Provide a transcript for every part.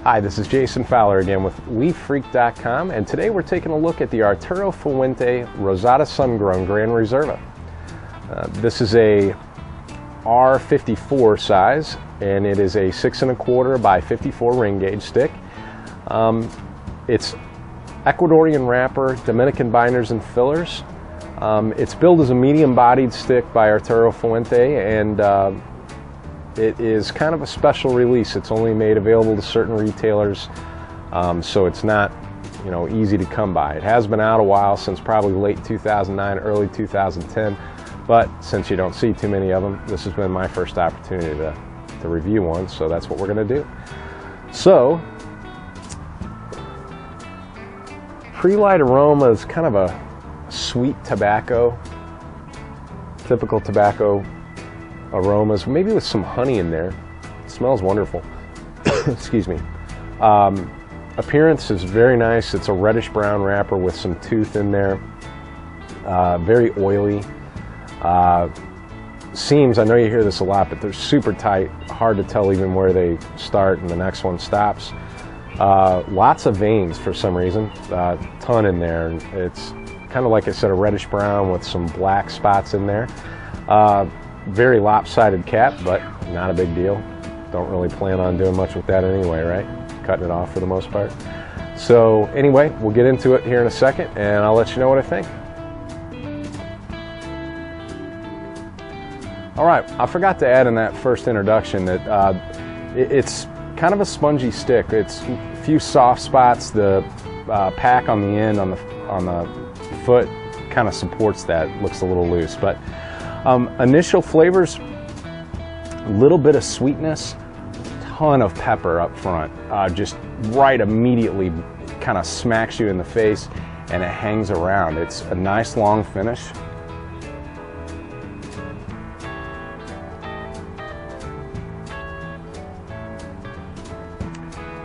Hi, this is Jason Fowler again with LeafFreak.com, and today we're taking a look at the Arturo Fuente Rosado Sungrown Gran Reserva. This is a R54 size, and it is a 6 1/4 by 54 ring gauge stick. It's Ecuadorian wrapper, Dominican binders and fillers. It's billed as a medium-bodied stick by Arturo Fuente, and it is kind of a special release. It's only made available to certain retailers, so it's not, easy to come by. It has been out a while, since probably late 2009, early 2010, but since you don't see too many of them, this has been my first opportunity to review one, so that's what we're going to do. So, pre-light aroma is kind of a sweet tobacco, typical tobacco aromas, maybe with some honey in there. It smells wonderful. Excuse me. Appearance is very nice. It's a reddish brown wrapper with some tooth in there. Very oily. Seams, I know you hear this a lot, but they're super tight. Hard to tell even where they start and the next one stops. Lots of veins for some reason. Ton in there. It's kind of, like I said, a reddish brown with some black spots in there. Very lopsided cap, but not a big deal. Don't really plan on doing much with that anyway, right? Cutting it off for the most part. So anyway, we'll get into it here in a second, and I'll let you know what I think. All right, I forgot to add in that first introduction that it's kind of a spongy stick. It's a few soft spots. The pack on the end, on the foot, kind of supports that. Looks a little loose, but initial flavors, a little bit of sweetness, ton of pepper up front, just right immediately kind of smacks you in the face, and it hangs around. It's a nice long finish.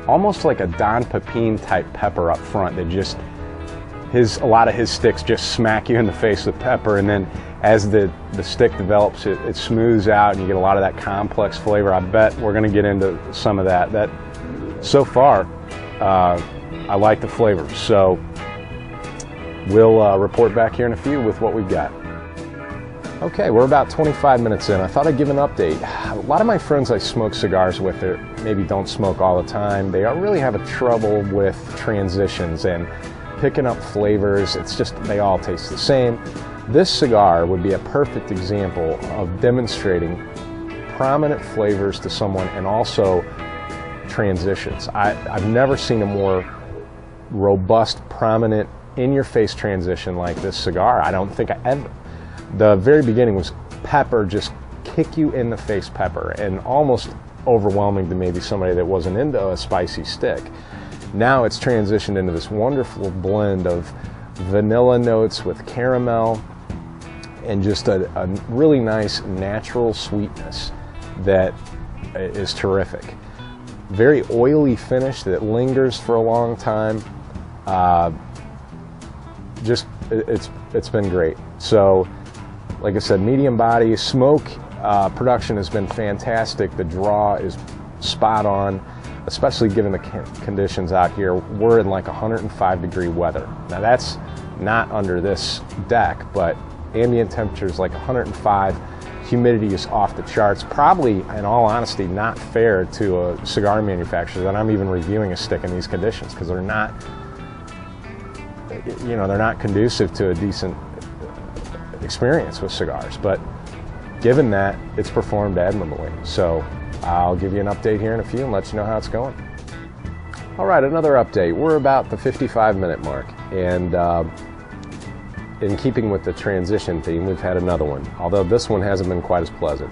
Almost like a Don Pepin type pepper up front that just, a lot of his sticks just smack you in the face with pepper, and then as the stick develops, it smooths out and you get a lot of that complex flavor. I bet we're going to get into some of that. So far, I like the flavor. So we'll report back here in a few with what we've got. Okay, we're about 25 minutes in. I thought I'd give an update. A lot of my friends I smoke cigars with maybe don't smoke all the time. They really have a trouble with transitions and picking up flavors. It's just, they all taste the same. This cigar would be a perfect example of demonstrating prominent flavors to someone and also transitions. I've never seen a more robust, prominent, in-your-face transition like this cigar. I don't think I ever. The very beginning was pepper, just kick you in the face pepper, and almost overwhelming to maybe somebody that wasn't into a spicy stick. Now it's transitioned into this wonderful blend of vanilla notes with caramel and just a really nice natural sweetness that is terrific. Very oily finish that lingers for a long time. It's been great. So, like I said, medium body, smoke production has been fantastic. The draw is spot on, especially given the conditions out here. We're in like 105-degree weather. Now that's not under this deck, but ambient temperature is like 105. Humidity is off the charts. Probably, in all honesty, not fair to a cigar manufacturer that I'm even reviewing a stick in these conditions, because they're not, they're not conducive to a decent experience with cigars. But given that, it's performed admirably. So I'll give you an update here in a few and let you know how it's going. All right, another update. We're about the 55-minute mark, and in keeping with the transition theme, we've had another one, although this one hasn't been quite as pleasant.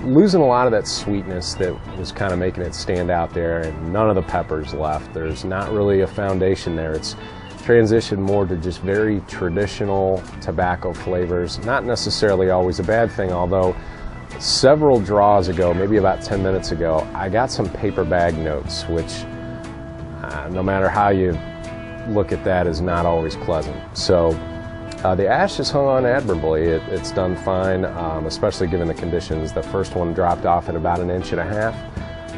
Losing a lot of that sweetness that was kind of making it stand out there, and none of the peppers left. There's not really a foundation there. It's transitioned more to just very traditional tobacco flavors. Not necessarily always a bad thing, although several draws ago, maybe about 10 minutes ago, I got some paper bag notes, which no matter how you look at that, is not always pleasant. So the ash has hung on admirably. It's done fine, especially given the conditions. The first one dropped off at about 1.5 inches.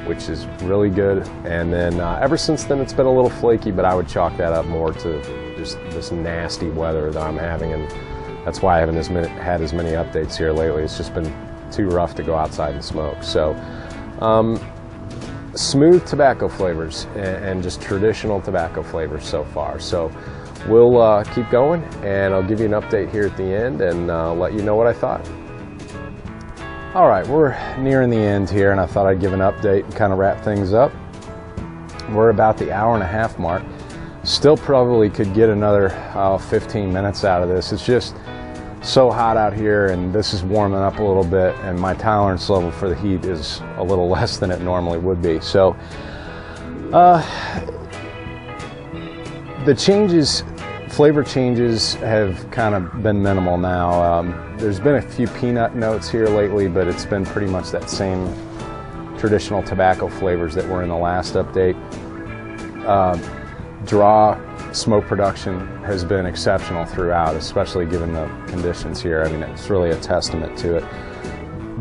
which is really good. And then ever since then, it's been a little flaky, but I would chalk that up more to just this nasty weather that I'm having, and that's why I haven't had as many updates here lately. It's just been too rough to go outside and smoke. So smooth tobacco flavors and just traditional tobacco flavors so far. So we'll keep going, and I'll give you an update here at the end and let you know what I thought. All right, we're nearing the end here, and I thought I'd give an update and kind of wrap things up. We're about the hour-and-a-half mark. Still probably could get another 15 minutes out of this. It's just so hot out here, and this is warming up a little bit, and my tolerance level for the heat is a little less than it normally would be. So the changes, flavor changes, have kind of been minimal now. There's been a few peanut notes here lately, but it's been pretty much that same traditional tobacco flavors that were in the last update. Draw smoke production has been exceptional throughout, especially given the conditions here. I mean, it's really a testament to it.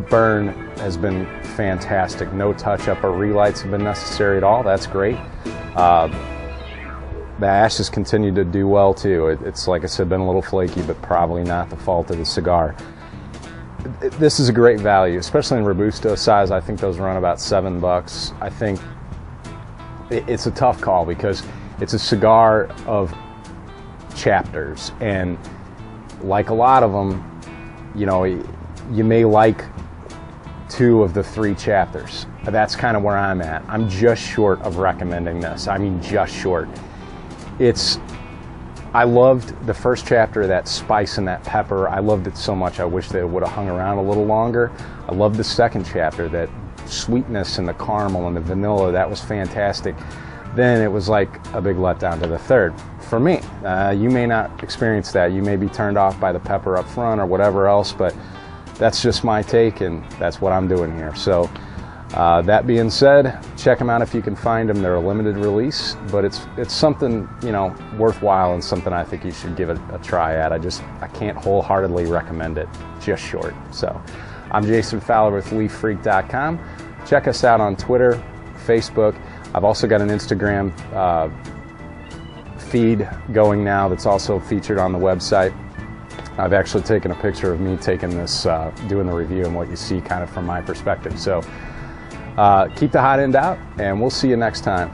Burn has been fantastic. No touch-up or relights have been necessary at all. That's great. The ashes continue to do well too. It's, like I said, been a little flaky, but probably not the fault of the cigar. This is a great value, especially in Robusto size. I think those run about $7. I think it's a tough call because it's a cigar of chapters, and like a lot of them, you know, you may like 2 of the 3 chapters. That's kind of where I'm at. I'm just short of recommending this. I mean, just short. I loved the first chapter, that spice and that pepper. I loved it so much I wish that it would have hung around a little longer. I loved the second chapter, that sweetness and the caramel and the vanilla. That was fantastic. Then it was like a big letdown to the third. For me, you may not experience that. You may be turned off by the pepper up front or whatever else, but that's just my take, and that's what I'm doing here. So that being said, check them out if you can find them. They're a limited release, but it's something, you know, worthwhile, and something I think you should give it a try at. I can't wholeheartedly recommend it, just short. So I'm Jason Fowler with LeafFreak.com. Check us out on Twitter, Facebook. I've also got an Instagram feed going now that's also featured on the website. I've actually taken a picture of me taking this, doing the review, and what you see kind of from my perspective. So keep the hot end out, and we'll see you next time.